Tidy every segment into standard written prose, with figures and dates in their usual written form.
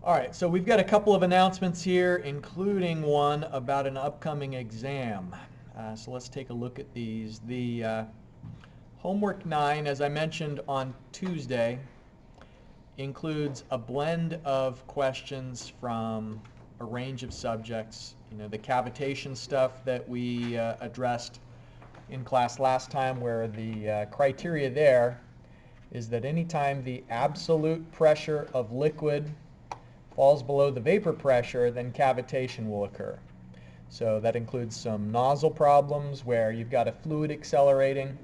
All right, so we've got a couple of announcements here, including one about an upcoming exam. So let's take a look at these. The homework 9, as I mentioned on Tuesday, includes a blend of questions from a range of subjects. You know, the cavitation stuff that we addressed in class last time, where the criteria there is that anytime the absolute pressure of liquid falls below the vapor pressure, then cavitation will occur. So that includes some nozzle problems where you've got a fluid accelerating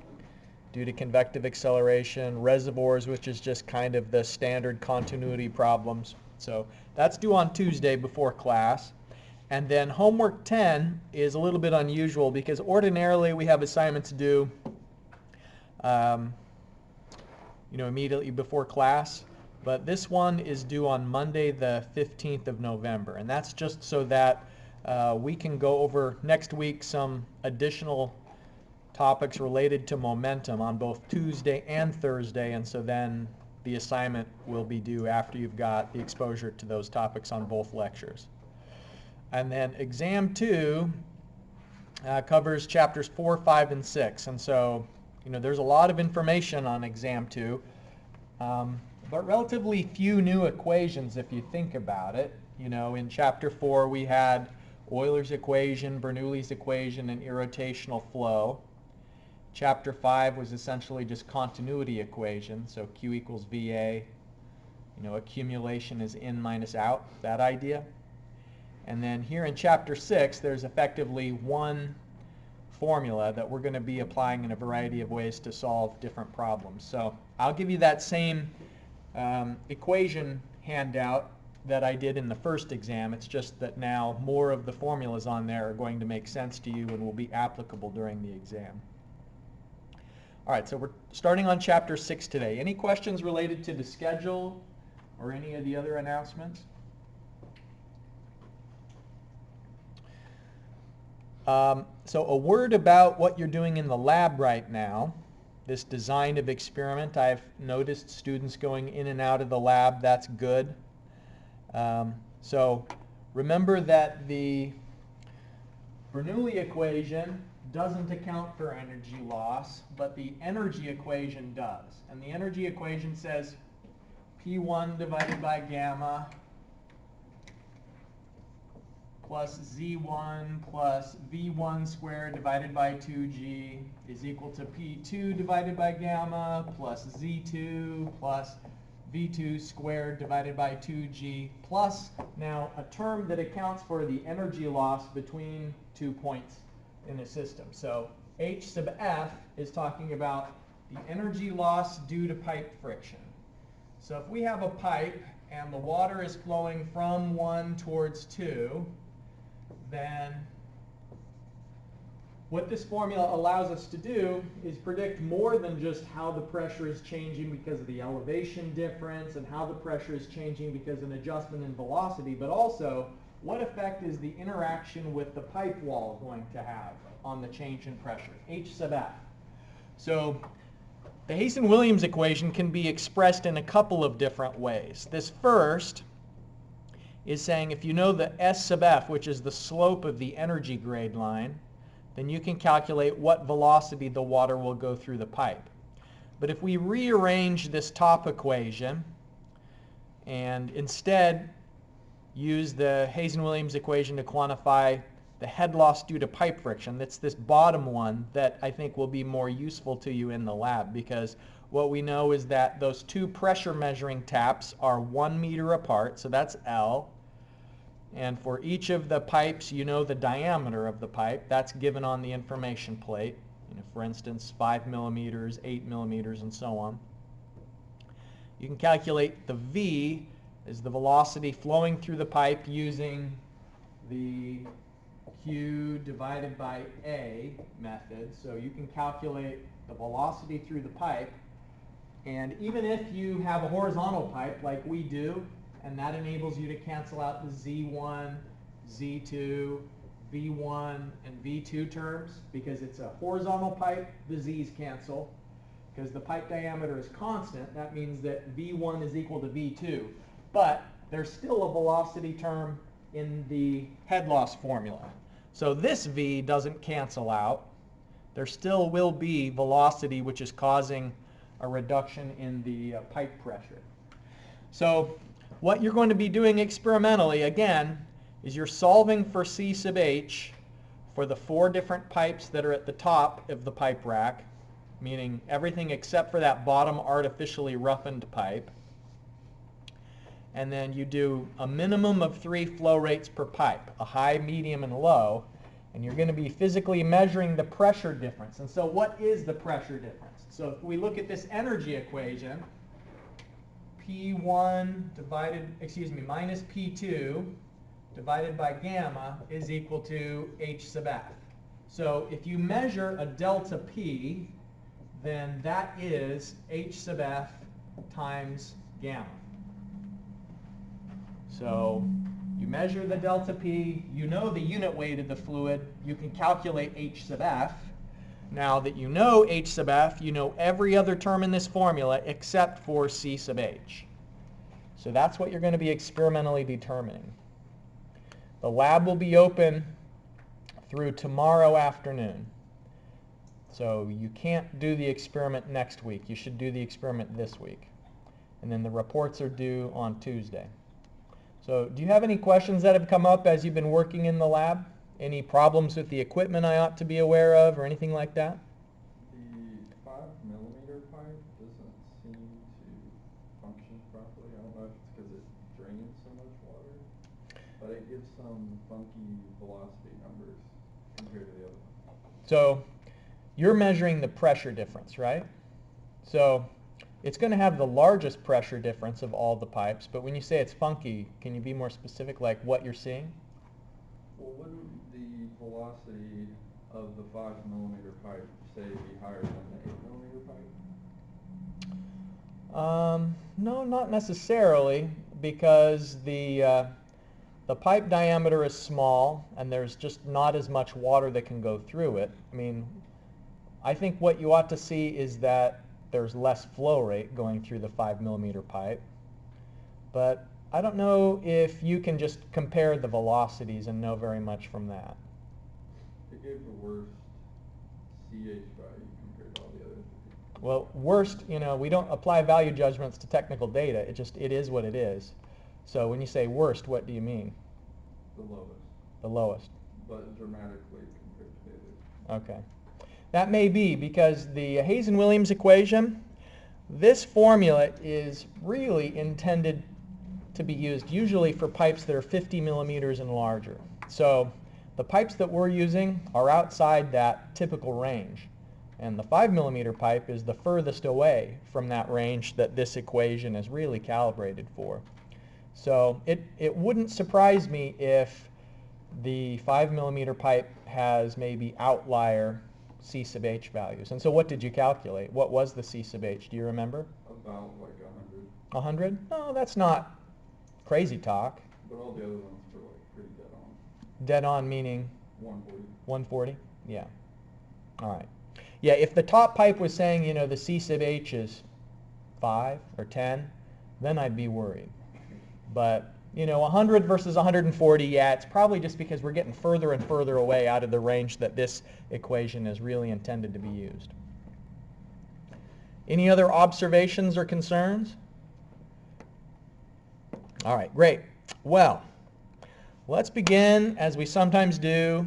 due to convective acceleration, reservoirs, which is just kind of the standard continuity problems. So that's due on Tuesday before class. And then homework 10 is a little bit unusual because ordinarily we have assignments due immediately before class. But this one is due on Monday the 15th of November. And that's just so that we can go over next week some additional topics related to momentum on both Tuesday and Thursday. And so then the assignment will be due after you've got the exposure to those topics on both lectures. And then exam 2 covers chapters 4, 5, and 6. And so, there's a lot of information on exam 2. But relatively few new equations if you think about it. In chapter 4 we had Euler's equation, Bernoulli's equation, and irrotational flow. Chapter 5 was essentially just continuity equation, so Q equals VA. Accumulation is in minus out, that idea. And then here in chapter 6 there's effectively one formula that we're going to be applying in a variety of ways to solve different problems. So I'll give you that same equation handout that I did in the first exam. It's just that now more of the formulas on there are going to make sense to you and will be applicable during the exam. All right, so we're starting on chapter 6 today. Any questions related to the schedule or any of the other announcements? So a word about what you're doing in the lab right now. This design of experiment, I've noticed students going in and out of the lab. That's good. So remember that the Bernoulli equation doesn't account for energy loss, but the energy equation does. And the energy equation says P1 divided by gamma plus Z1 plus V1 squared divided by 2G is equal to P2 divided by gamma plus Z2 plus V2 squared divided by 2G plus now a term that accounts for the energy loss between 2 points in a system. So H sub F is talking about the energy loss due to pipe friction. So if we have a pipe and the water is flowing from 1 towards 2, then what this formula allows us to do is predict more than just how the pressure is changing because of the elevation difference and how the pressure is changing because of an adjustment in velocity, but also what effect is the interaction with the pipe wall going to have on the change in pressure, H sub F. So the Hazen-Williams equation can be expressed in a couple of different ways. This first is saying if you know the S sub F, which is the slope of the energy grade line, then you can calculate what velocity the water will go through the pipe. But if we rearrange this top equation and instead use the Hazen-Williams equation to quantify the head loss due to pipe friction, that's this bottom one that I think will be more useful to you in the lab, because what we know is that those two pressure measuring taps are 1 meter apart, so that's L. And for each of the pipes, you know the diameter of the pipe. That's given on the information plate. For instance, 5 millimeters, 8 millimeters, and so on. You can calculate the V as the velocity flowing through the pipe using the Q divided by A method. So you can calculate the velocity through the pipe. And even if you have a horizontal pipe like we do, and that enables you to cancel out the Z1, Z2, V1, and V2 terms, because it's a horizontal pipe, the Z's cancel. Because the pipe diameter is constant, that means that V1 is equal to V2. But there's still a velocity term in the head loss formula. So this V doesn't cancel out. There still will be velocity, which is causing a reduction in the pipe pressure. So what you're going to be doing experimentally, again, is you're solving for C sub H for the 4 different pipes that are at the top of the pipe rack, meaning everything except for that bottom artificially roughened pipe. And then you do a minimum of 3 flow rates per pipe, a high, medium, and low. And you're going to be physically measuring the pressure difference. And so what is the pressure difference? So if we look at this energy equation, P1 minus P2 divided by gamma is equal to H sub F. So if you measure a delta P, then that is H sub F times gamma. So you measure the delta P, you know the unit weight of the fluid, you can calculate H sub F. Now that you know H sub F, you know every other term in this formula except for C sub H. So that's what you're going to be experimentally determining. The lab will be open through tomorrow afternoon. So you can't do the experiment next week. You should do the experiment this week. And then the reports are due on Tuesday. So do you have any questions that have come up as you've been working in the lab? Any problems with the equipment I ought to be aware of or anything like that? The 5mm pipe doesn't seem to function properly. I don't know if it's because it drains so much water, but it gives some funky velocity numbers compared to the other one. So you're measuring the pressure difference, right? So it's going to have the largest pressure difference of all the pipes, but when you say it's funky, can you be more specific, like what you're seeing? Well, wouldn't the velocity of the 5mm pipe, say, be higher than the 8mm pipe? No, not necessarily, because the pipe diameter is small and there's just not as much water that can go through it. I mean, I think what you ought to see is that there's less flow rate going through the 5mm pipe. But I don't know if you can just compare the velocities and know very much from that. It gave the worst CH value compared to all the others. Well, worst, we don't apply value judgments to technical data. It is what it is. So when you say worst, what do you mean? The lowest. The lowest. But dramatically compared to the others. Okay. That may be because the Hazen-Williams equation, this formula is really intended to be used usually for pipes that are 50 millimeters and larger. So the pipes that we're using are outside that typical range. And the 5mm pipe is the furthest away from that range that this equation is really calibrated for. So it wouldn't surprise me if the 5mm pipe has maybe outlier C sub H values. And so what did you calculate? What was the C sub H? Do you remember? About like 100. 100? No, that's not crazy talk. But all the other ones were like pretty dead on. Dead on meaning? 140. 140? Yeah. All right. Yeah, if the top pipe was saying, the C sub H is 5 or 10, then I'd be worried. But 100 versus 140, yeah, it's probably just because we're getting further and further away out of the range that this equation is really intended to be used. Any other observations or concerns? All right, great. Well, let's begin, as we sometimes do,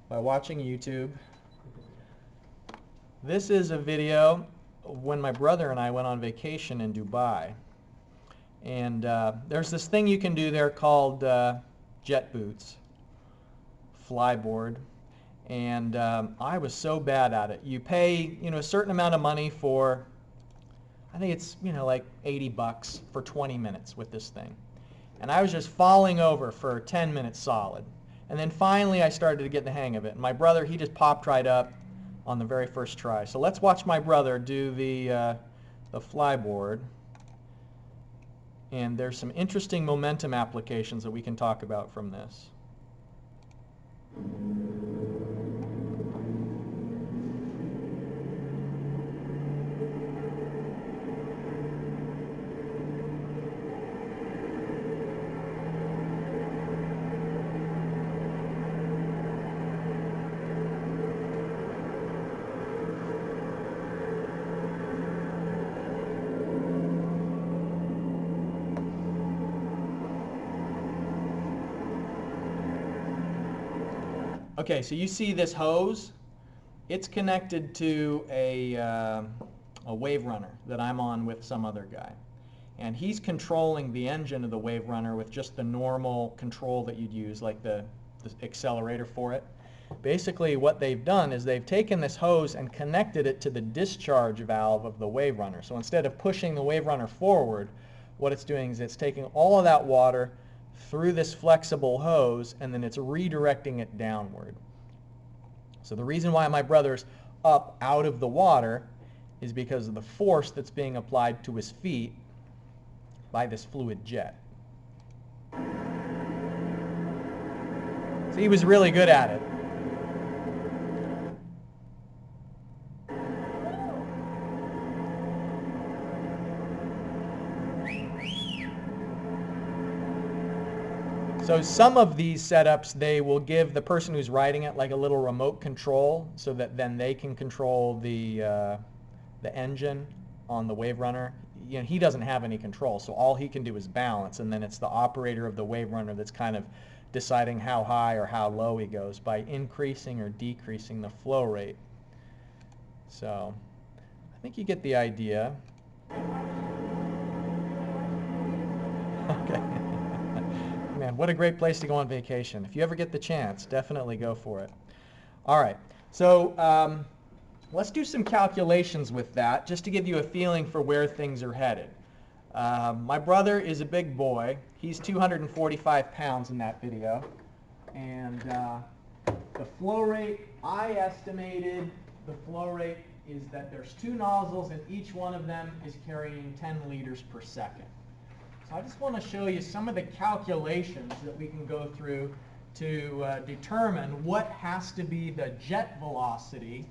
by watching YouTube. This is a video of when my brother and I went on vacation in Dubai. And there's this thing you can do there called jet boots, flyboard. And I was so bad at it. You pay, a certain amount of money for, I think it's, like $80 for 20 minutes with this thing. And I was just falling over for 10 minutes solid. And then finally I started to get the hang of it. And my brother, he just popped right up on the very first try. So let's watch my brother do the flyboard. And there's some interesting momentum applications that we can talk about from this. Okay, so you see this hose? It's connected to a wave runner that I'm on with some other guy. And he's controlling the engine of the wave runner with just the normal control that you'd use, like the accelerator for it. Basically what they've done is they've taken this hose and connected it to the discharge valve of the wave runner. So instead of pushing the wave runner forward, what it's doing is it's taking all of that water through this flexible hose and then it's redirecting it downward. So the reason why my brother's up out of the water is because of the force that's being applied to his feet by this fluid jet. So he was really good at it. So some of these setups, they will give the person who's riding it like a little remote control so that then they can control the engine on the wave runner. You know, he doesn't have any control, so all he can do is balance, and then it's the operator of the wave runner that's kind of deciding how high or how low he goes by increasing or decreasing the flow rate. So I think you get the idea. Okay. Man, what a great place to go on vacation. If you ever get the chance, definitely go for it. All right, so let's do some calculations with that, just to give you a feeling for where things are headed. My brother is a big boy. He's 245 pounds in that video. And the flow rate, I estimated the flow rate is that there's 2 nozzles and each one of them is carrying 10 liters per second. So I just want to show you some of the calculations that we can go through to determine what has to be the jet velocity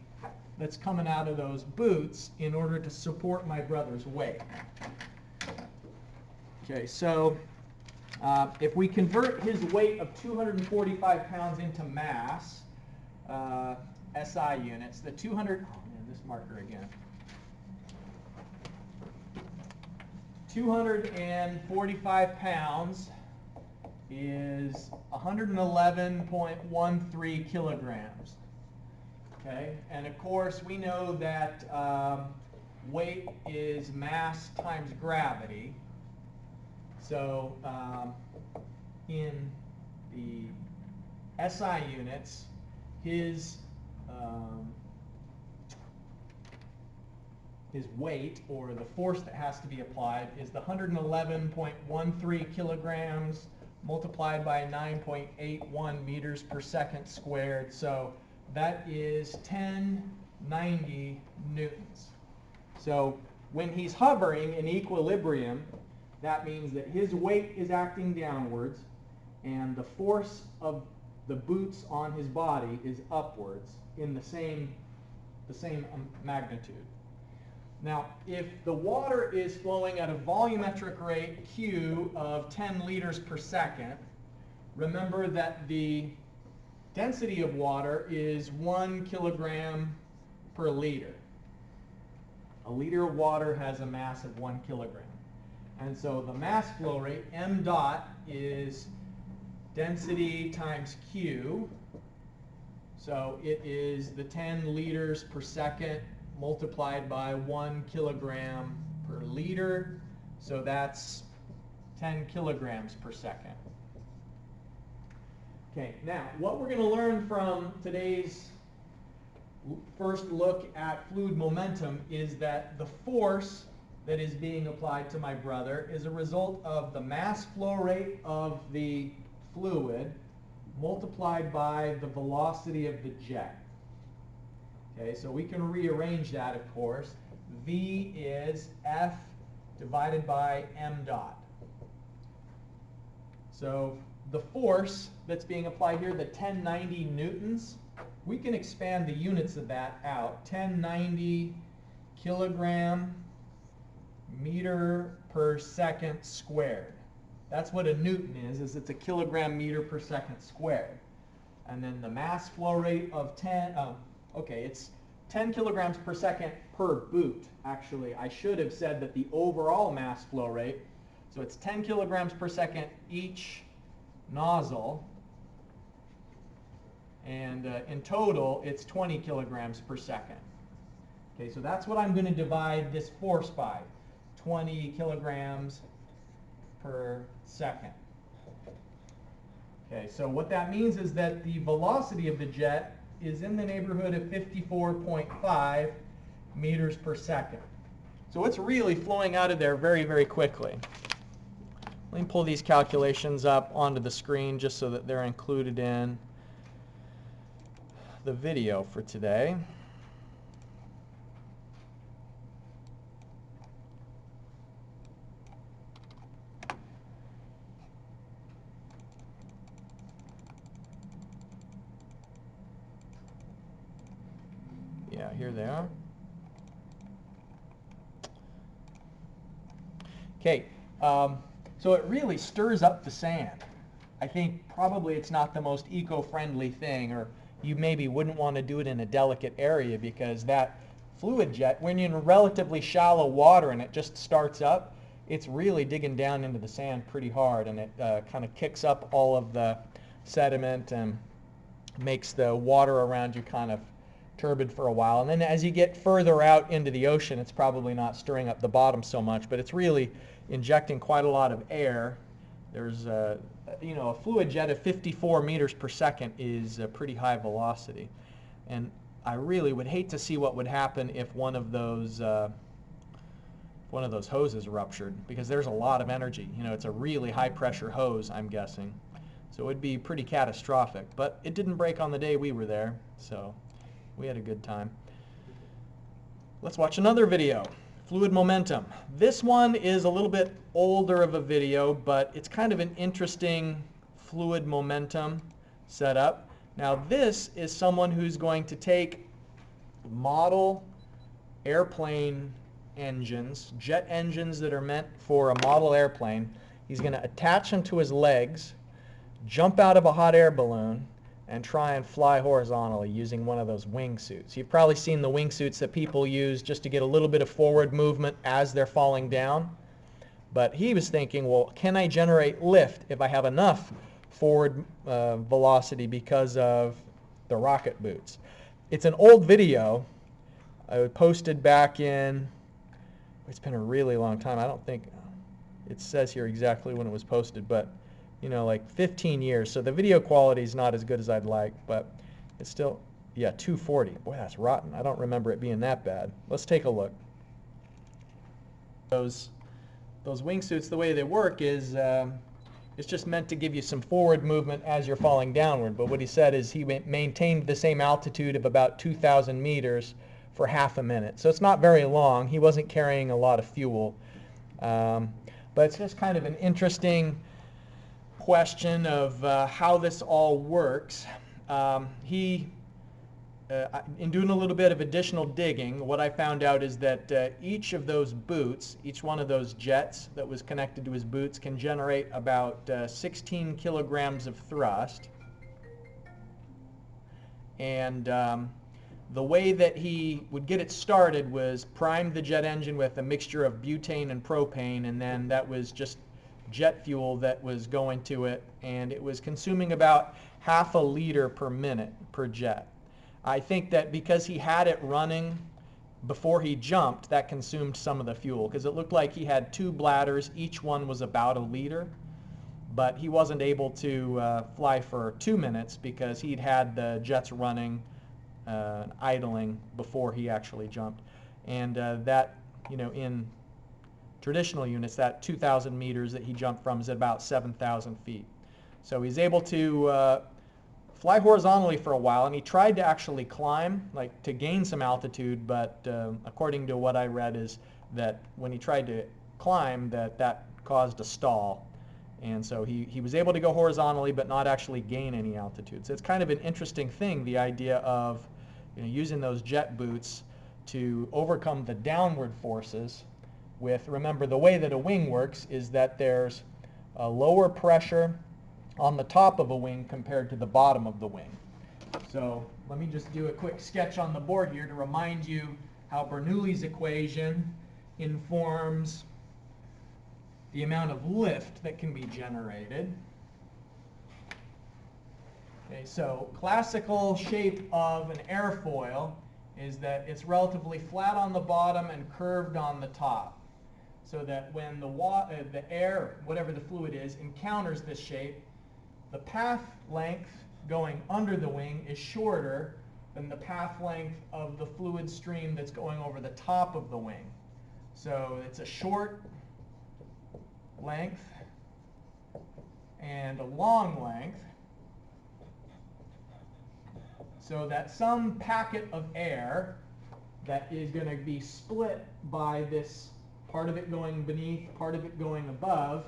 that's coming out of those boots in order to support my brother's weight. Okay, so if we convert his weight of 245 pounds into mass, SI units, the 200, oh man, this marker again. 245 pounds is 111.13 kilograms. Okay, and of course we know that weight is mass times gravity. So in the SI units, his weight, or the force that has to be applied, is the 111.13 kilograms multiplied by 9.81 meters per second squared. So that is 1090 newtons. So when he's hovering in equilibrium, that means that his weight is acting downwards and the force of the boots on his body is upwards in the same magnitude. Now, if the water is flowing at a volumetric rate Q of 10 liters per second, remember that the density of water is 1 kilogram per liter. A liter of water has a mass of 1 kilogram. And so the mass flow rate, m dot, is density times Q. So it is the 10 liters per second multiplied by 1 kilogram per liter. So that's 10 kilograms per second. Okay, now what we're going to learn from today's first look at fluid momentum is that the force that is being applied to my brother is a result of the mass flow rate of the fluid multiplied by the velocity of the jet. Okay, so we can rearrange that, of course. V is F divided by m dot. So the force that's being applied here, the 1090 newtons, we can expand the units of that out. 1090 kilogram meter per second squared. That's what a newton is it's a kilogram meter per second squared. And then the mass flow rate of it's 10 kilograms per second per boot. Actually, I should have said that the overall mass flow rate, so it's 10 kilograms per second each nozzle. And in total, it's 20 kilograms per second. Okay, so that's what I'm going to divide this force by, 20 kilograms per second. Okay, so what that means is that the velocity of the jet is in the neighborhood of 54.5 meters per second. So it's really flowing out of there very, very quickly. Let me pull these calculations up onto the screen just so that they're included in the video for today. Yeah, here they are. Okay, so it really stirs up the sand. I think probably it's not the most eco-friendly thing, or you maybe wouldn't want to do it in a delicate area, because that fluid jet, when you're in relatively shallow water and it just starts up, it's really digging down into the sand pretty hard, and it kind of kicks up all of the sediment and makes the water around you kind of turbid for a while. And then as you get further out into the ocean, it's probably not stirring up the bottom so much, but it's really injecting quite a lot of air. There's a fluid jet of 54 meters per second is a pretty high velocity. And I really would hate to see what would happen if one of those hoses ruptured, because there's a lot of energy. It's a really high pressure hose, I'm guessing. So it would be pretty catastrophic. But it didn't break on the day we were there, so we had a good time. Let's watch another video. Fluid momentum. This one is a little bit older of a video, but it's kind of an interesting fluid momentum setup. Now this is someone who's going to take model airplane engines, jet engines that are meant for a model airplane. He's going to attach them to his legs, jump out of a hot air balloon, and try and fly horizontally using one of those wingsuits. You've probably seen the wingsuits that people use just to get a little bit of forward movement as they're falling down. But he was thinking, well, can I generate lift if I have enough forward velocity because of the rocket boots? It's an old video. I posted back in, it's been a really long time. I don't think it says here exactly when it was posted, but like 15 years. So the video quality is not as good as I'd like, but it's still, yeah, 240. Boy, that's rotten. I don't remember it being that bad. Let's take a look. Those wingsuits, the way they work is it's just meant to give you some forward movement as you're falling downward. But what he said is he maintained the same altitude of about 2,000 meters for half a minute. So it's not very long. He wasn't carrying a lot of fuel. But it's just kind of an interesting question of how this all works. In doing a little bit of additional digging, what I found out is that each of those boots, each one of those jets that was connected to his boots, can generate about 16 kilograms of thrust. And the way that he would get it started was prime the jet engine with a mixture of butane and propane, and then that was just jet fuel that was going to it, and it was consuming about half a liter per minute per jet. I think that because he had it running before he jumped, that consumed some of the fuel, because it looked like he had two bladders, each one was about a liter, but he wasn't able to fly for 2 minutes because he'd had the jets running idling before he actually jumped. And that, in traditional units, that 2,000 meters that he jumped from is at about 7,000 feet. So he's able to fly horizontally for a while, and he tried to actually climb, like to gain some altitude, but according to what I read is that when he tried to climb, that caused a stall. And so he was able to go horizontally but not actually gain any altitude. So it's kind of an interesting thing, the idea of using those jet boots to overcome the downward forces with, remember, the way that a wing works is that there's a lower pressure on the top of a wing compared to the bottom of the wing. So let me just do a quick sketch on the board here to remind you how Bernoulli's equation informs the amount of lift that can be generated. Okay, so classical shape of an airfoil is that it's relatively flat on the bottom and curved on the top, so that when the air, whatever the fluid is, encounters this shape, the path length going under the wing is shorter than the path length of the fluid stream that's going over the top of the wing. So it's a short length and a long length, so that some packet of air that is going to be split by this part of it going beneath, part of it going above,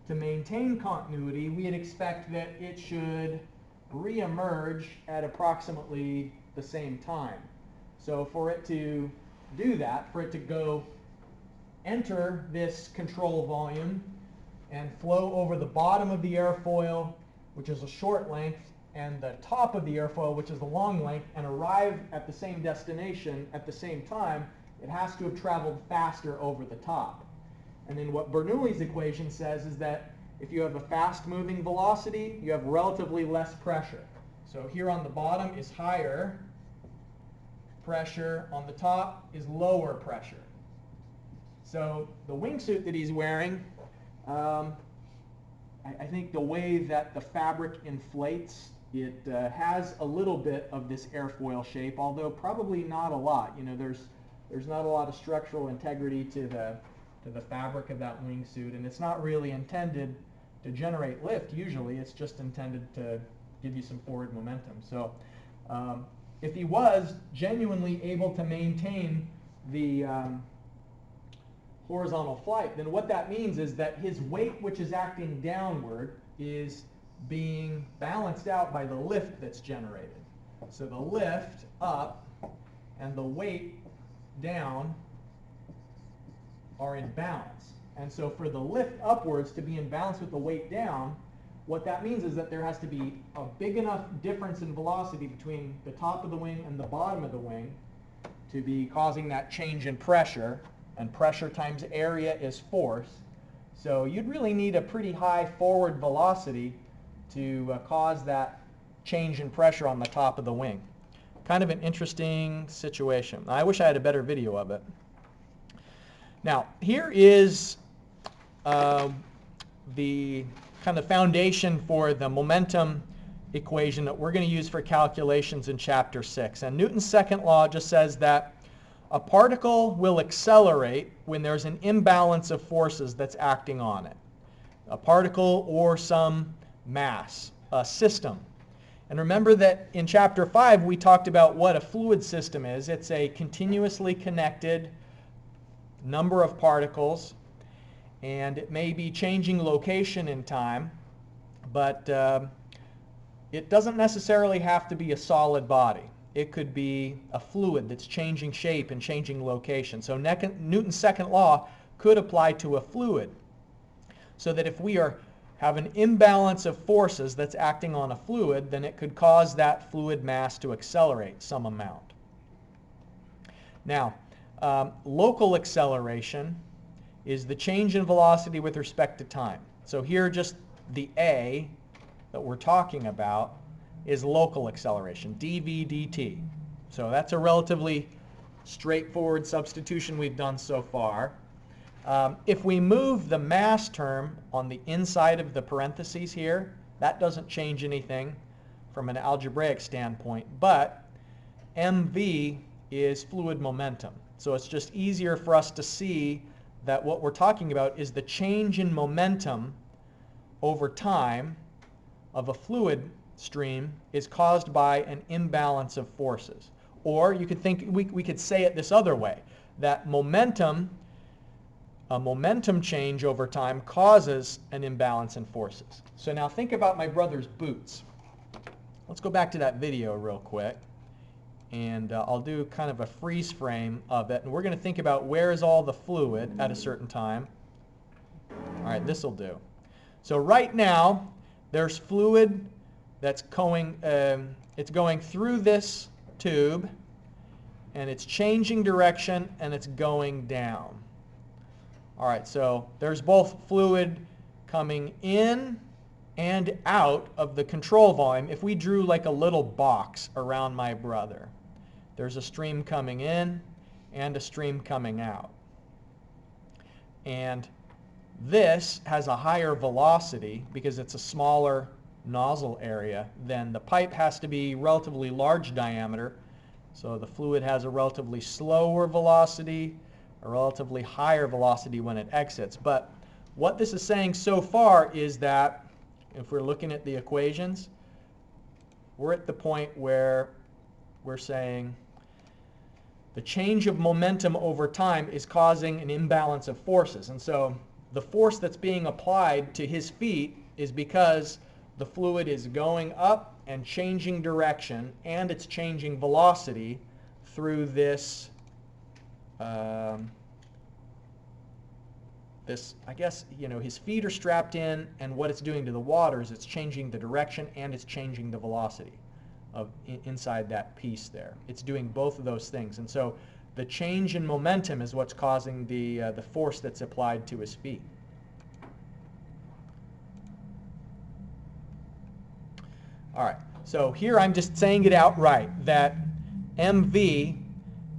to maintain continuity, we'd expect that it should re-emerge at approximately the same time. So for it to do that, for it to enter this control volume and flow over the bottom of the airfoil, which is a short length, and the top of the airfoil, which is the long length, and arrive at the same destination at the same time, it has to have traveled faster over the top. And then what Bernoulli's equation says is that if you have a fast-moving velocity, you have relatively less pressure. So here on the bottom is higher pressure, on the top is lower pressure. So the wingsuit that he's wearing, I think the way that the fabric inflates, it has a little bit of this airfoil shape, although probably not a lot. You know, there's not a lot of structural integrity to the fabric of that wingsuit, and it's not really intended to generate lift. Usually, it's just intended to give you some forward momentum. So, if he was genuinely able to maintain the horizontal flight, then what that means is that his weight, which is acting downward, is being balanced out by the lift that's generated. So the lift up and the weight down are in balance. And so for the lift upwards to be in balance with the weight down, what that means is that there has to be a big enough difference in velocity between the top of the wing and the bottom of the wing to be causing that change in pressure, and pressure times area is force. So you'd really need a pretty high forward velocity to cause that change in pressure on the top of the wing. Kind of an interesting situation. I wish I had a better video of it. Now, here is the kind of foundation for the momentum equation that we're going to use for calculations in Chapter 6. And Newton's second law just says that a particle will accelerate when there's an imbalance of forces that's acting on it. A particle or some mass, a system. And remember that in Chapter 5 we talked about what a fluid system is. It's a continuously connected number of particles, and it may be changing location in time, but it doesn't necessarily have to be a solid body. It could be a fluid that's changing shape and changing location. So Newton's second law could apply to a fluid. So that if we have an imbalance of forces that's acting on a fluid, then it could cause that fluid mass to accelerate some amount. Now, local acceleration is the change in velocity with respect to time. So here just the A that we're talking about is local acceleration, dv dt. So that's a relatively straightforward substitution we've done so far. If we move the mass term on the inside of the parentheses here, that doesn't change anything from an algebraic standpoint, but mv is fluid momentum. So it's just easier for us to see that what we're talking about is the change in momentum over time of a fluid stream is caused by an imbalance of forces. Or you could think, we could say it this other way, that a momentum change over time causes an imbalance in forces. So now think about my brother's boots. Let's go back to that video real quick, and I'll do kind of a freeze frame of it, and we're going to think about where is all the fluid at a certain time. All right, this will do. So right now there's fluid that's going, it's going through this tube, and it's changing direction, and it's going down. All right, so there's both fluid coming in and out of the control volume. If we drew like a little box around my brother, there's a stream coming in and a stream coming out. And this has a higher velocity because it's a smaller nozzle area. Then the pipe has to be relatively large diameter, so the fluid has a relatively slower velocity, a relatively higher velocity when it exits. But what this is saying so far is that if we're looking at the equations, we're at the point where we're saying the change of momentum over time is causing an imbalance of forces. And so the force that's being applied to his feet is because the fluid is going up and changing direction, and it's changing velocity through this, I guess, his feet are strapped in, and what it's doing to the water is it's changing the direction and it's changing the velocity of inside that piece there. It's doing both of those things. And so the change in momentum is what's causing the force that's applied to his feet. All right, so here I'm just saying it outright that MV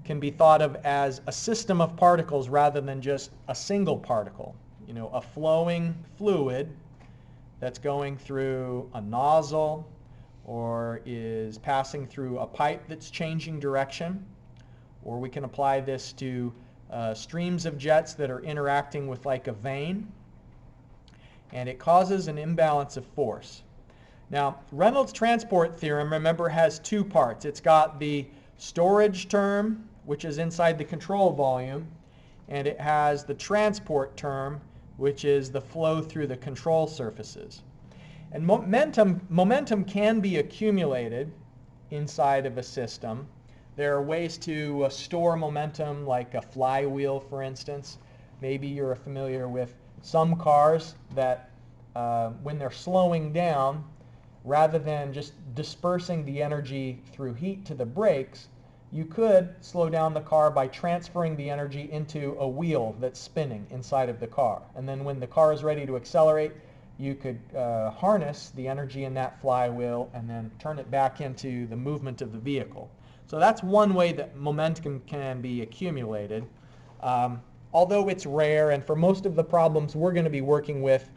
can be thought of as a system of particles rather than just a single particle. A flowing fluid that's going through a nozzle or is passing through a pipe that's changing direction. Or we can apply this to streams of jets that are interacting with like a vein. And it causes an imbalance of force. Now, Reynolds transport theorem, remember, has two parts. It's got the storage term, which is inside the control volume, and it has the transport term, which is the flow through the control surfaces. And momentum can be accumulated inside of a system. There are ways to store momentum, like a flywheel, for instance. Maybe you're familiar with some cars that when they're slowing down, rather than just dispersing the energy through heat to the brakes, you could slow down the car by transferring the energy into a wheel that's spinning inside of the car. And then when the car is ready to accelerate, you could harness the energy in that flywheel and then turn it back into the movement of the vehicle. So that's one way that momentum can be accumulated. Although it's rare, and for most of the problems we're going to be working with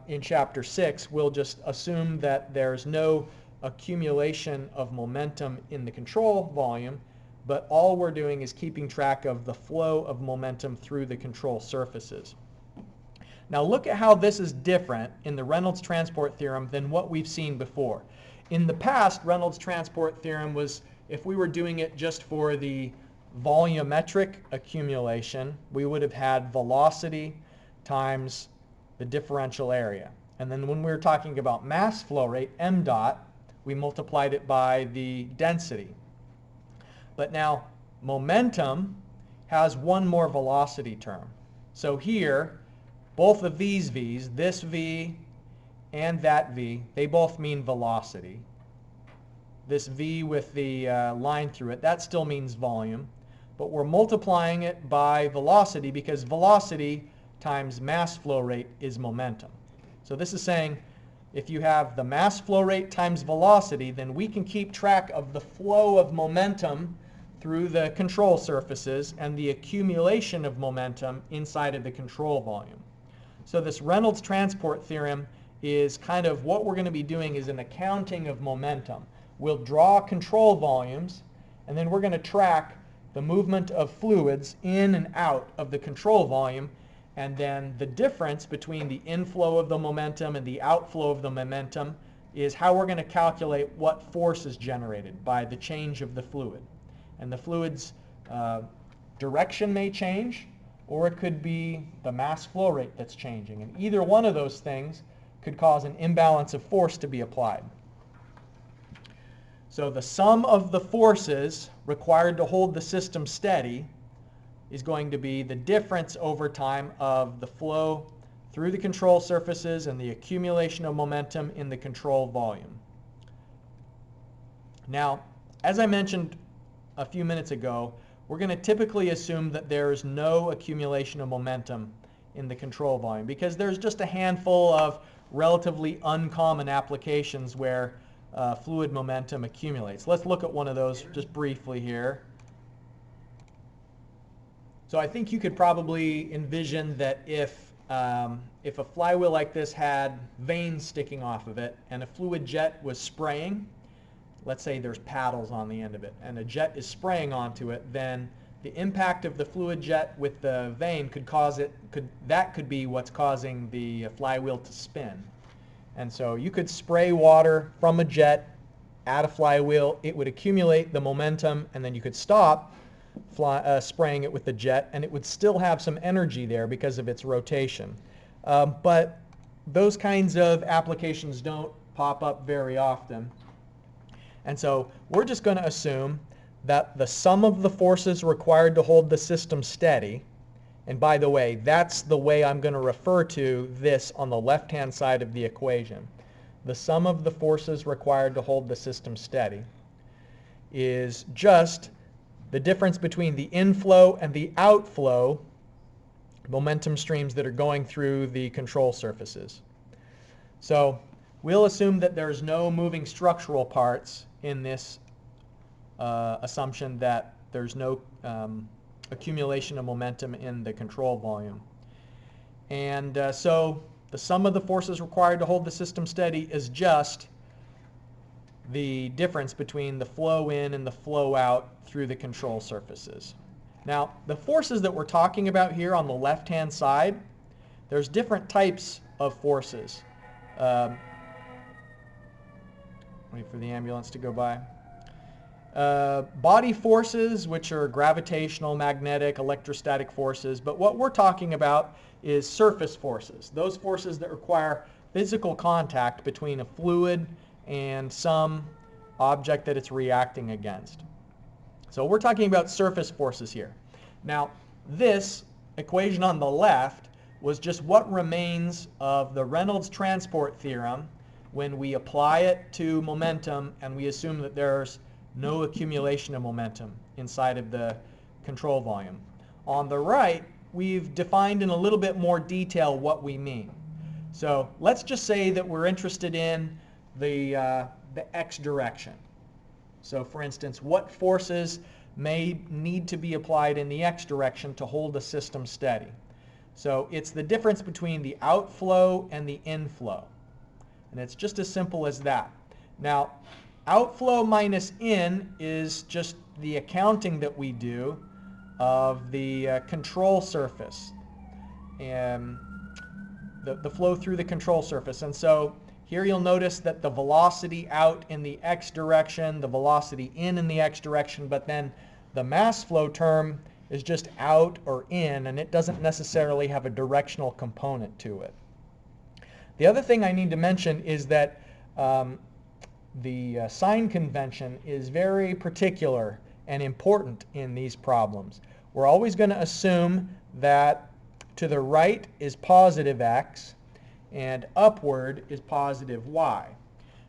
in Chapter 6, we'll just assume that there's no accumulation of momentum in the control volume, but all we're doing is keeping track of the flow of momentum through the control surfaces. Now look at how this is different in the Reynolds transport theorem than what we've seen before. In the past, Reynolds transport theorem was, if we were doing it just for the volumetric accumulation, we would have had velocity times the differential area. And then when we were talking about mass flow rate, m dot, we multiplied it by the density. But now momentum has one more velocity term. So here, both of these v's, this v and that v, they both mean velocity. This v with the line through it, that still means volume. But we're multiplying it by velocity because velocity times mass flow rate is momentum. So this is saying if you have the mass flow rate times velocity, then we can keep track of the flow of momentum through the control surfaces and the accumulation of momentum inside of the control volume. So this Reynolds transport theorem is kind of what we're going to be doing is an accounting of momentum. We'll draw control volumes, and then we're going to track the movement of fluids in and out of the control volume, and then the difference between the inflow of the momentum and the outflow of the momentum is how we're going to calculate what force is generated by the change of the fluid. And the fluid's direction may change, or it could be the mass flow rate that's changing. And either one of those things could cause an imbalance of force to be applied. So the sum of the forces required to hold the system steady is going to be the difference over time of the flow through the control surfaces and the accumulation of momentum in the control volume. Now, as I mentioned a few minutes ago, we're going to typically assume that there is no accumulation of momentum in the control volume because there's just a handful of relatively uncommon applications where fluid momentum accumulates. Let's look at one of those just briefly here. So I think you could probably envision that if a flywheel like this had vanes sticking off of it and a fluid jet was spraying, let's say there's paddles on the end of it, and a jet is spraying onto it, then the impact of the fluid jet with the vane could be what's causing the flywheel to spin. And so you could spray water from a jet at a flywheel, it would accumulate the momentum, and then you could stop spraying it with the jet, and it would still have some energy there because of its rotation. But those kinds of applications don't pop up very often. And so we're just going to assume that the sum of the forces required to hold the system steady, and by the way, that's the way I'm going to refer to this on the left-hand side of the equation. The sum of the forces required to hold the system steady is just the difference between the inflow and the outflow momentum streams that are going through the control surfaces. So we'll assume that there's no moving structural parts in this assumption that there's no accumulation of momentum in the control volume. And so the sum of the forces required to hold the system steady is just the difference between the flow in and the flow out through the control surfaces. Now, the forces that we're talking about here on the left-hand side, there's different types of forces. Wait for the ambulance to go by. Body forces, which are gravitational, magnetic, electrostatic forces, but what we're talking about is surface forces, those forces that require physical contact between a fluid and some object that it's reacting against. So we're talking about surface forces here. Now, this equation on the left was just what remains of the Reynolds transport theorem when we apply it to momentum and we assume that there's no accumulation of momentum inside of the control volume. On the right, we've defined in a little bit more detail what we mean. So let's just say that we're interested in the x direction. So for instance, what forces may need to be applied in the x direction to hold the system steady? So it's the difference between the outflow and the inflow. And it's just as simple as that. Now, outflow minus in is just the accounting that we do of the control surface and the flow through the control surface. And so here you'll notice that the velocity out in the x direction, the velocity in the x direction, but then the mass flow term is just out or in, and it doesn't necessarily have a directional component to it. The other thing I need to mention is that the sign convention is very particular and important in these problems. We're always going to assume that to the right is positive x and upward is positive y.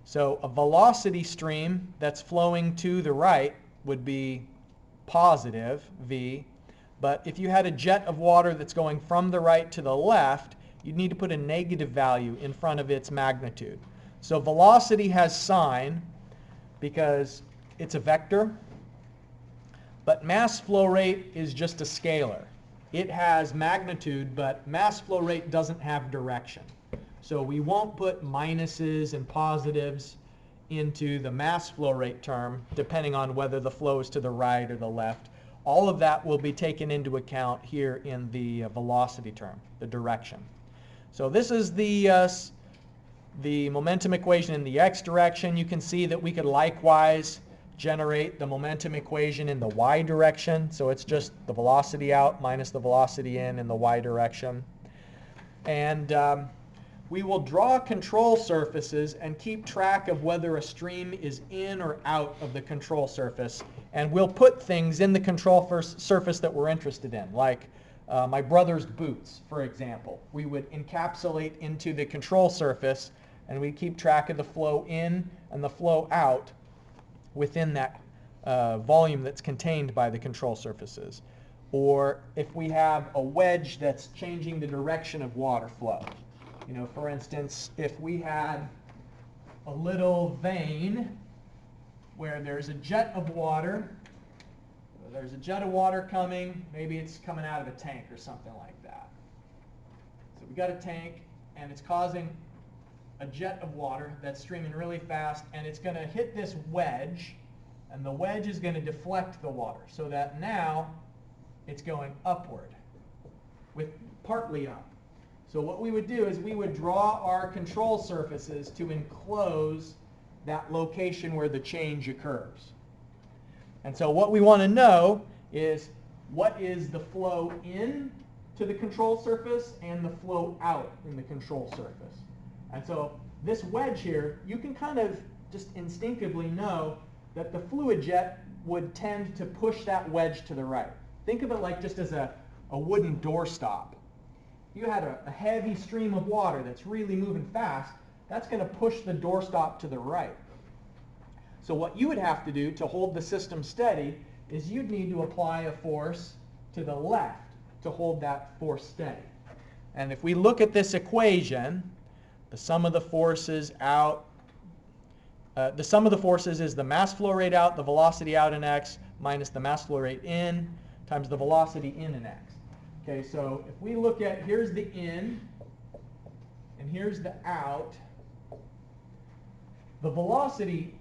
So a velocity stream that's flowing to the right would be positive v, but if you had a jet of water that's going from the right to the left, you'd need to put a negative value in front of its magnitude. So velocity has sign because it's a vector, but mass flow rate is just a scalar. It has magnitude, but mass flow rate doesn't have direction. So we won't put minuses and positives into the mass flow rate term depending on whether the flow is to the right or the left. All of that will be taken into account here in the velocity term, the direction. So this is the momentum equation in the x direction. You can see that we could likewise generate the momentum equation in the y direction. So it's just the velocity out minus the velocity in the y direction. And we will draw control surfaces and keep track of whether a stream is in or out of the control surface. And we'll put things in the control surface that we're interested in, like my brother's boots, for example. We would encapsulate into the control surface, and we keep track of the flow in and the flow out within that volume that's contained by the control surfaces. Or if we have a wedge that's changing the direction of water flow, You know, for instance, if we had a little vein where there's a jet of water, coming, maybe it's coming out of a tank or something like that. So we got a tank and it's causing a jet of water that's streaming really fast, and it's going to hit this wedge, and the wedge is going to deflect the water so that now it's going upward, with partly up. So what we would do is we would draw our control surfaces to enclose that location where the change occurs. And so what we want to know is what is the flow in to the control surface and the flow out in the control surface. And so this wedge here, you can kind of just instinctively know that the fluid jet would tend to push that wedge to the right. Think of it like just as a wooden doorstop. You had a heavy stream of water that's really moving fast, that's going to push the doorstop to the right. So what you would have to do to hold the system steady is you'd need to apply a force to the left to hold that force steady. And if we look at this equation, the sum of the forces is the mass flow rate out, the velocity out in x, minus the mass flow rate in, times the velocity in x. Okay, so if we look at, here's the in, and here's the out. The velocity,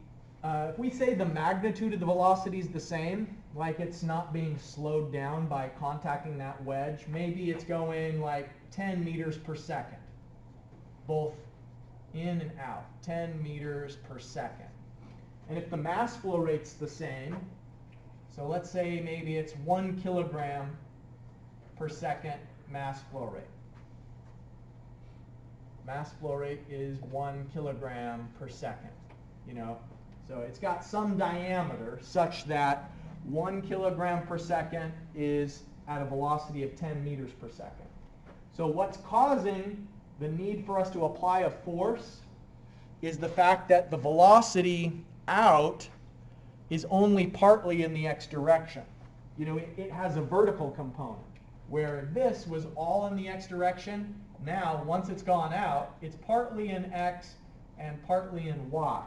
if we say the magnitude of the velocity is the same, like it's not being slowed down by contacting that wedge, maybe it's going like 10 meters per second, both in and out, 10 meters per second. And if the mass flow rate's the same, so let's say maybe it's 1 kilogram per second mass flow rate. Mass flow rate is 1 kilogram per second, you know. So it's got some diameter such that 1 kilogram per second is at a velocity of 10 meters per second. So what's causing the need for us to apply a force is the fact that the velocity out is only partly in the x direction. You know, it has a vertical component, where this was all in the x direction. Now, once it's gone out, it's partly in x and partly in y.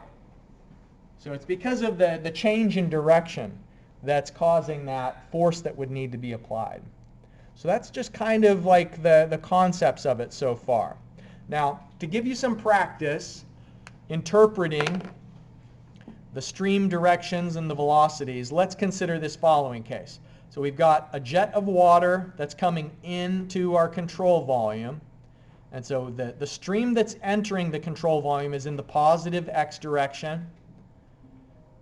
So it's because of the change in direction that's causing that force that would need to be applied. So that's just kind of like the concepts of it so far. Now, to give you some practice interpreting the stream directions and the velocities, let's consider this following case. So we've got a jet of water that's coming into our control volume. And so the stream that's entering the control volume is in the positive x direction,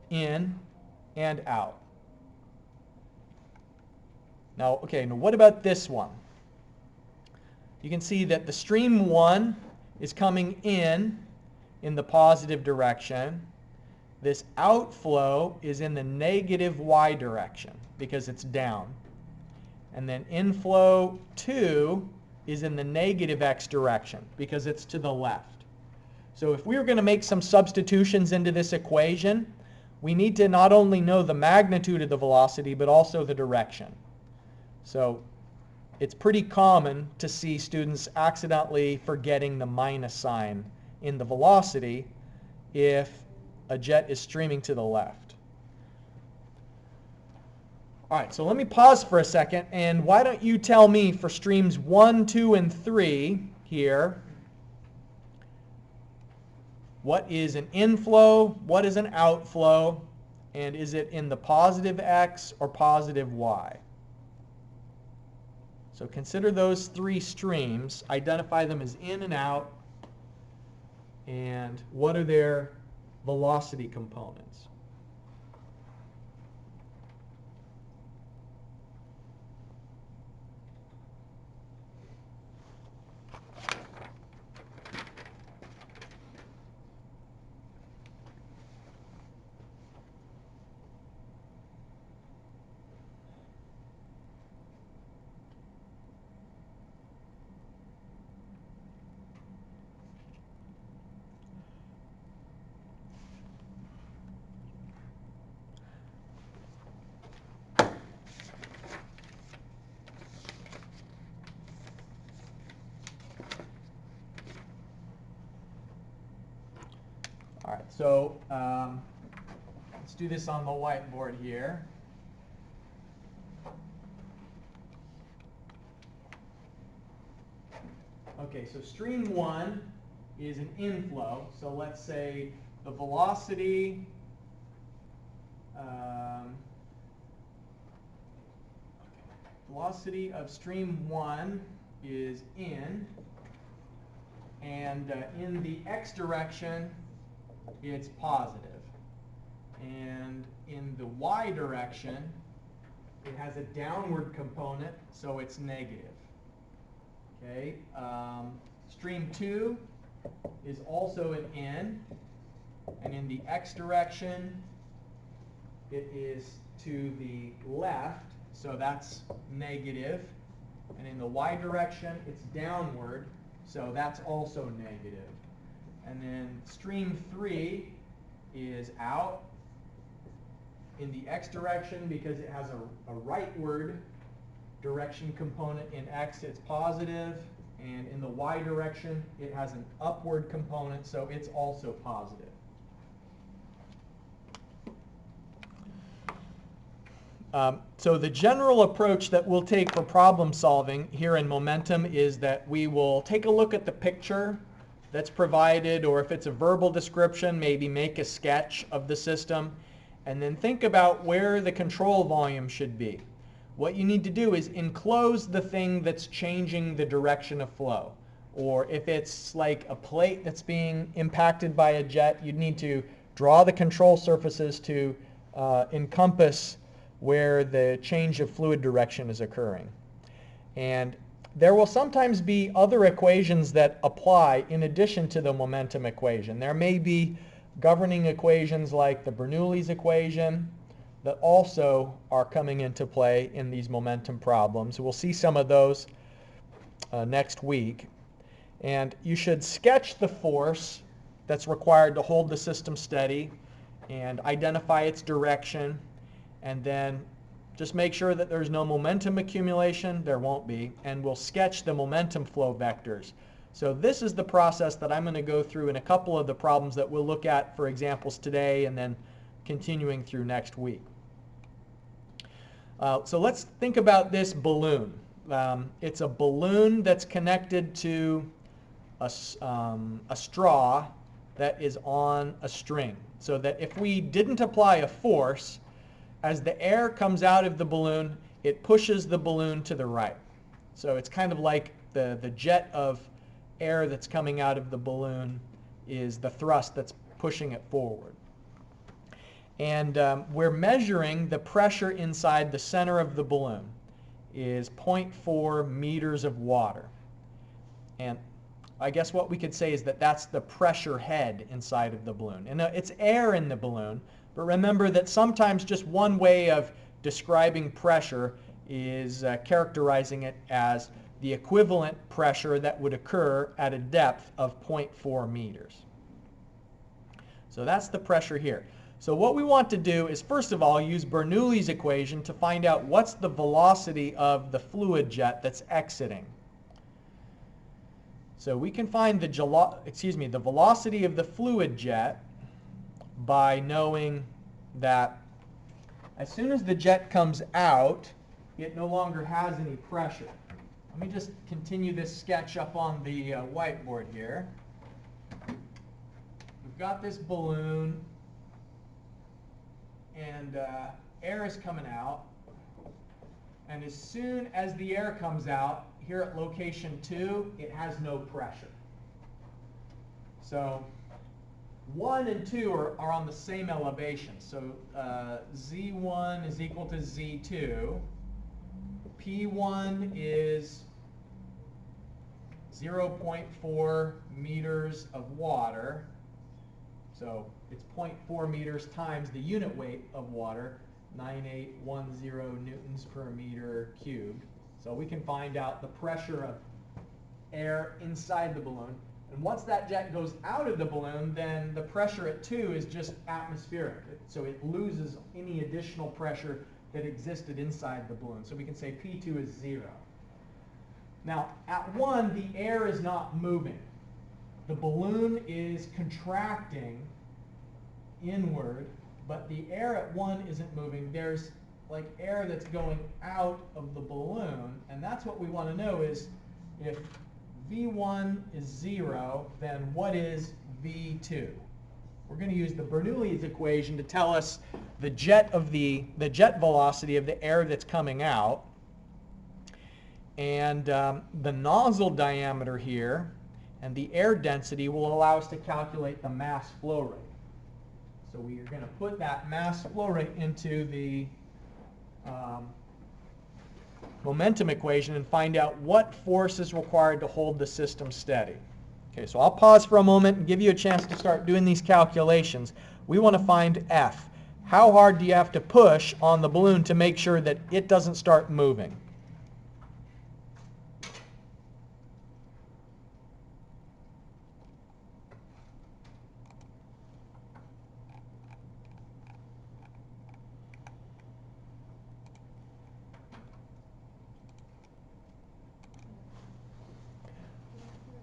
in and out. Now, okay, now what about this one? You can see that the stream 1 is coming in the positive direction. This outflow is in the negative y direction because it's down. And then inflow 2 is in the negative x direction because it's to the left. So if we were going to make some substitutions into this equation, we need to not only know the magnitude of the velocity, but also the direction. So it's pretty common to see students accidentally forgetting the minus sign in the velocity if a jet is streaming to the left. All right, so let me pause for a second, and why don't you tell me for streams 1, 2, and 3 here, what is an inflow, what is an outflow, and is it in the positive x or positive y? So consider those 3 streams, identify them as in and out, and what are their velocity components? All right, so let's do this on the whiteboard here. Okay, so stream 1 is an inflow. So let's say the velocity velocity of stream 1 is in, and in the x direction it's positive, and in the y direction it has a downward component, so it's negative. Okay, stream 2 is also an in, and in the x direction it is to the left, so that's negative, and in the y direction it's downward, so that's also negative. And then stream 3 is out in the x direction because it has a rightward direction component. In x it's positive, and in the y direction it has an upward component, so it's also positive. So the general approach that we'll take for problem solving here in momentum is that we will take a look at the picture that's provided, or if it's a verbal description, maybe make a sketch of the system, and then think about where the control volume should be. What you need to do is enclose the thing that's changing the direction of flow. Or if it's like a plate that's being impacted by a jet, you'd need to draw the control surfaces to encompass where the change of fluid direction is occurring. And there will sometimes be other equations that apply in addition to the momentum equation. There may be governing equations like the Bernoulli's equation that also are coming into play in these momentum problems. We'll see some of those next week. And you should sketch the force that's required to hold the system steady and identify its direction, and then just make sure that there's no momentum accumulation. There won't be. And we'll sketch the momentum flow vectors. So this is the process that I'm going to go through in a couple of the problems that we'll look at for examples today and then continuing through next week. So let's think about this balloon. It's a balloon that's connected to a straw that is on a string. So that if we didn't apply a force, as the air comes out of the balloon, it pushes the balloon to the right. So it's kind of like the jet of air that's coming out of the balloon is the thrust that's pushing it forward. And we're measuring the pressure inside the center of the balloon is 0.4 meters of water. And I guess what we could say is that that's the pressure head inside of the balloon. And it's air in the balloon, but remember that sometimes just one way of describing pressure is characterizing it as the equivalent pressure that would occur at a depth of 0.4 meters. So that's the pressure here. So what we want to do is, first of all, use Bernoulli's equation to find out what's the velocity of the fluid jet that's exiting. So we can find the velocity of the fluid jet by knowing that as soon as the jet comes out, it no longer has any pressure. Let me just continue this sketch up on the whiteboard here. We've got this balloon, and air is coming out. And as soon as the air comes out, here at location 2, it has no pressure. So 1 and 2 are on the same elevation. So Z1 is equal to Z2. P1 is 0.4 meters of water. So it's 0.4 meters times the unit weight of water, 9810 newtons per meter cubed. So we can find out the pressure of air inside the balloon. And once that jet goes out of the balloon, then the pressure at 2 is just atmospheric. So it loses any additional pressure that existed inside the balloon. So we can say P2 is 0. Now, at 1, the air is not moving. The balloon is contracting inward, but the air at 1 isn't moving. There's like air that's going out of the balloon, and that's what we want to know is if V1 is 0, then what is V2? We're going to use the Bernoulli's equation to tell us the jet velocity of the air that's coming out. And the nozzle diameter here and the air density will allow us to calculate the mass flow rate. So we are going to put that mass flow rate into the momentum equation and find out what force is required to hold the system steady. Okay, so I'll pause for a moment and give you a chance to start doing these calculations. We want to find F. How hard do you have to push on the balloon to make sure that it doesn't start moving?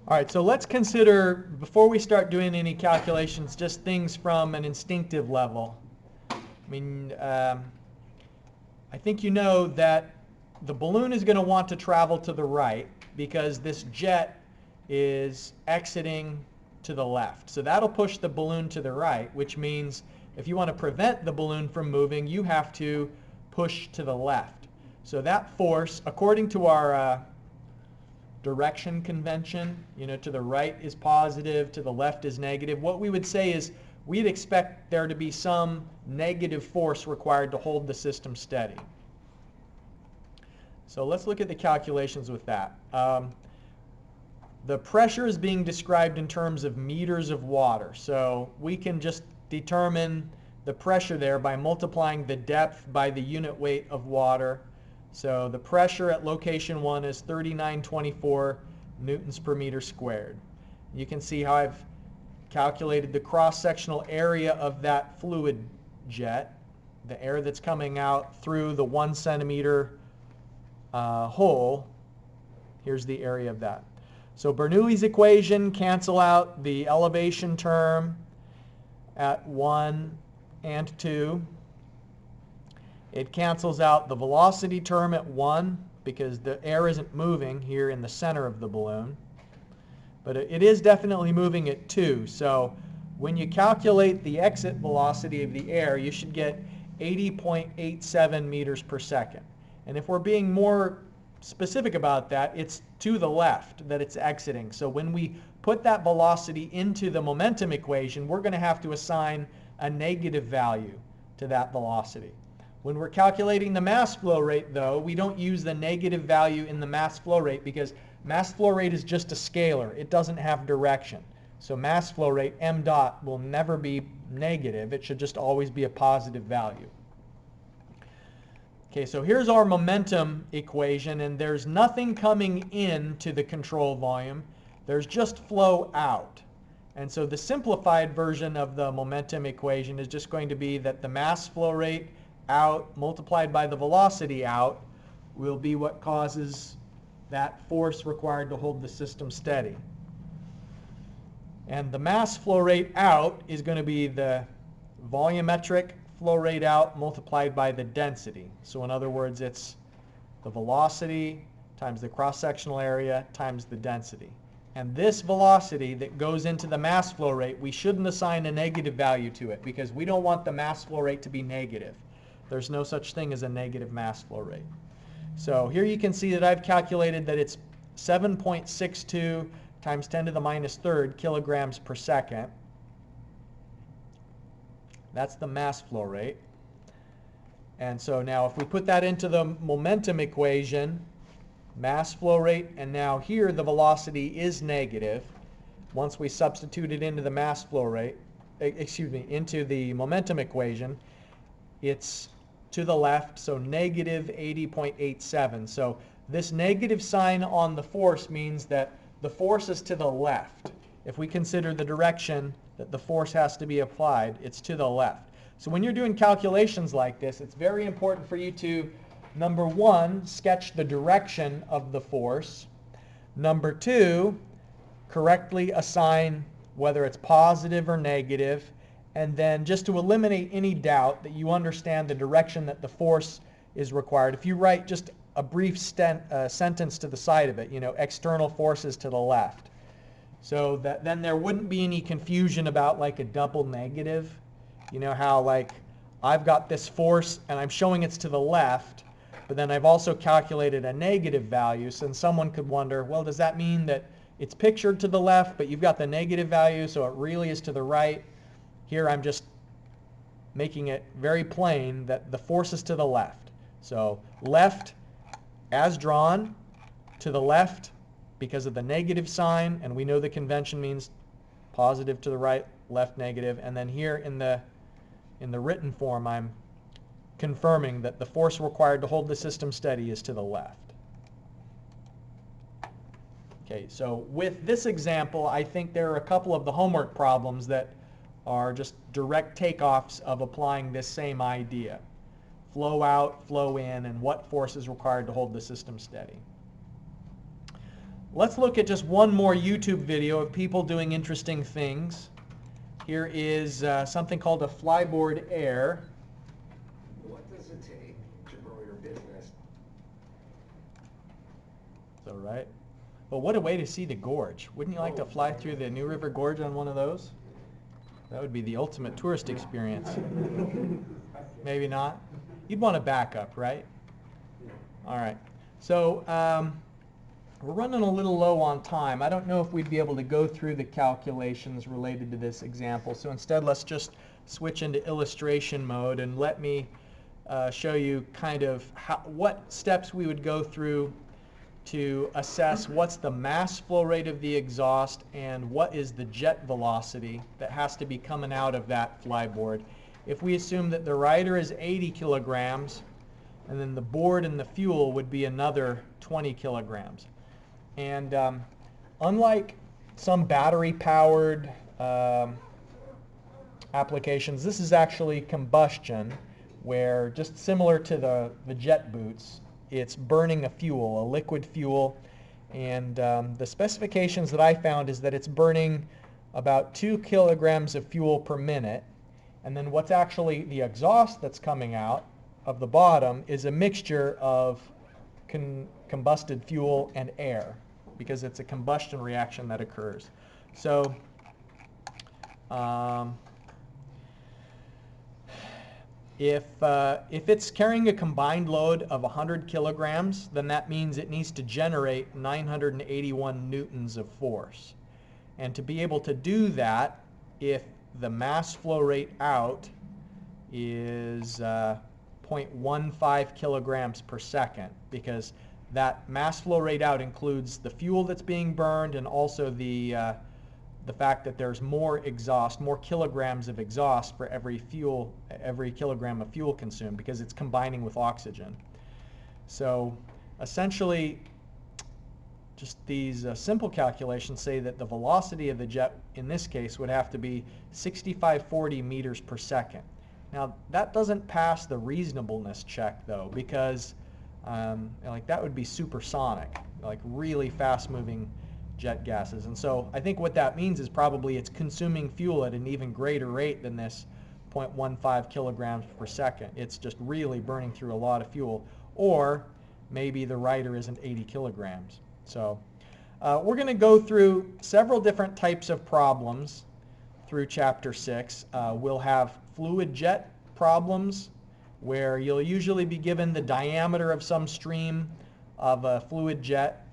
All right, so let's consider, before we start doing any calculations, just things from an instinctive level. I mean, I think you know that the balloon is going to want to travel to the right because this jet is exiting to the left. So that'll push the balloon to the right, which means if you want to prevent the balloon from moving, you have to push to the left. So that force, according to our direction convention, to the right is positive, to the left is negative. What we would say is we'd expect there to be some negative force required to hold the system steady. So let's look at the calculations with that. The pressure is being described in terms of meters of water. So we can just determine the pressure there by multiplying the depth by the unit weight of water. So the pressure at location 1 is 3924 newtons per meter squared. You can see how I've calculated the cross-sectional area of that fluid jet, the air that's coming out through the 1 centimeter hole. Here's the area of that. So Bernoulli's equation cancel out the elevation term at 1 and 2. It cancels out the velocity term at 1 because the air isn't moving here in the center of the balloon. But it is definitely moving at 2. So when you calculate the exit velocity of the air, you should get 80.87 meters per second. And if we're being more specific about that, it's to the left that it's exiting. So when we put that velocity into the momentum equation, we're going to have to assign a negative value to that velocity. When we're calculating the mass flow rate, though, we don't use the negative value in the mass flow rate because mass flow rate is just a scalar. It doesn't have direction. So mass flow rate, m dot, will never be negative. It should just always be a positive value. Okay, so here's our momentum equation, and there's nothing coming in to the control volume. There's just flow out. And so the simplified version of the momentum equation is just going to be that the mass flow rate out multiplied by the velocity out will be what causes that force required to hold the system steady. And the mass flow rate out is going to be the volumetric flow rate out multiplied by the density. So in other words, it's the velocity times the cross-sectional area times the density. And this velocity that goes into the mass flow rate, we shouldn't assign a negative value to it because we don't want the mass flow rate to be negative. There's no such thing as a negative mass flow rate. So here you can see that I've calculated that it's 7.62 times 10 to the minus third kilograms per second. That's the mass flow rate. And so now if we put that into the momentum equation, mass flow rate, and now here the velocity is negative. Once we substitute it into the mass flow rate, into the momentum equation, it's to the left, so negative 80.87. So this negative sign on the force means that the force is to the left. If we consider the direction that the force has to be applied, it's to the left. So when you're doing calculations like this, it's very important for you to, number one, sketch the direction of the force. Number two, correctly assign whether it's positive or negative. And then just to eliminate any doubt that you understand the direction that the force is required, if you write just a brief sentence to the side of it, you know, external forces to the left, so that then there wouldn't be any confusion about like a double negative. You know how like I've got this force and I'm showing it's to the left, but then I've also calculated a negative value, so then someone could wonder, well, does that mean that it's pictured to the left, but you've got the negative value, so it really is to the right? Here I'm just making it very plain that the force is to the left. So left as drawn, to the left because of the negative sign, and we know the convention means positive to the right, left negative, and then here in the written form I'm confirming that the force required to hold the system steady is to the left. Okay, so with this example, I think there are a couple of the homework problems that are just direct takeoffs of applying this same idea. Flow out, flow in, and what force is required to hold the system steady. Let's look at just one more YouTube video of people doing interesting things. Here is something called a flyboard air. What does it take to grow your business? So, right. Well, what a way to see the gorge. Wouldn't you like to fly through the New River Gorge on one of those? That would be the ultimate tourist experience. Maybe not. You'd want a backup, right? All right. So we're running a little low on time. I don't know if we'd be able to go through the calculations related to this example. So instead, let's just switch into illustration mode and let me show you kind of what steps we would go through to assess what's the mass flow rate of the exhaust and what is the jet velocity that has to be coming out of that flyboard. If we assume that the rider is 80 kilograms and then the board and the fuel would be another 20 kilograms. And unlike some battery-powered applications, this is actually combustion, where just similar to the jet boots, it's burning a fuel, a liquid fuel, and the specifications that I found is that it's burning about 2 kilograms of fuel per minute, and then what's actually the exhaust that's coming out of the bottom is a mixture of combusted fuel and air, because it's a combustion reaction that occurs. So if it's carrying a combined load of 100 kilograms, then that means it needs to generate 981 newtons of force. And to be able to do that, if the mass flow rate out is 0.15 kilograms per second, because that mass flow rate out includes the fuel that's being burned and also the fact that there's more exhaust, more kilograms of exhaust for every kilogram of fuel consumed, because it's combining with oxygen. So essentially, just these simple calculations say that the velocity of the jet in this case would have to be 6540 meters per second. Now that doesn't pass the reasonableness check though, because like that would be supersonic, like really fast moving jet gases. And so I think what that means is probably it's consuming fuel at an even greater rate than this 0.15 kilograms per second. It's just really burning through a lot of fuel. Or maybe the rider isn't 80 kilograms. So we're going to go through several different types of problems through Chapter 6. We'll have fluid jet problems, where you'll usually be given the diameter of some stream of a fluid jet,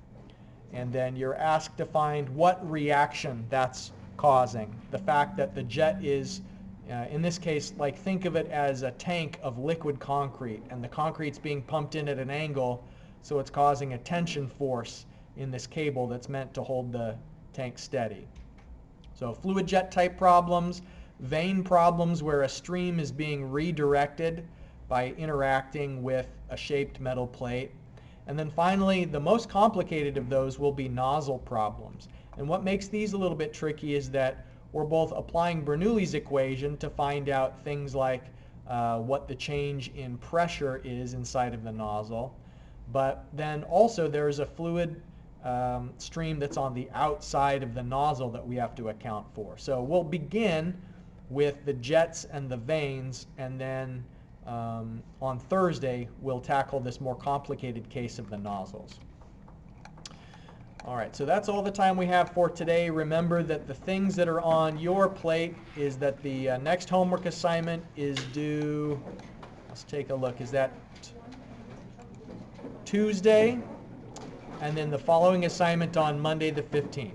and then you're asked to find what reaction that's causing. The fact that the jet is, in this case, like think of it as a tank of liquid concrete, and the concrete's being pumped in at an angle, so it's causing a tension force in this cable that's meant to hold the tank steady. So fluid jet type problems, vane problems where a stream is being redirected by interacting with a shaped metal plate. And then finally, the most complicated of those will be nozzle problems. And what makes these a little bit tricky is that we're both applying Bernoulli's equation to find out things like what the change in pressure is inside of the nozzle, but then also there's a fluid stream that's on the outside of the nozzle that we have to account for. So we'll begin with the jets and the vanes, and then on Thursday we'll tackle this more complicated case of the nozzles. All right, so that's all the time we have for today. Remember that the things that are on your plate is that the next homework assignment is due, let's take a look, is that Tuesday? And then the following assignment on Monday the 15th.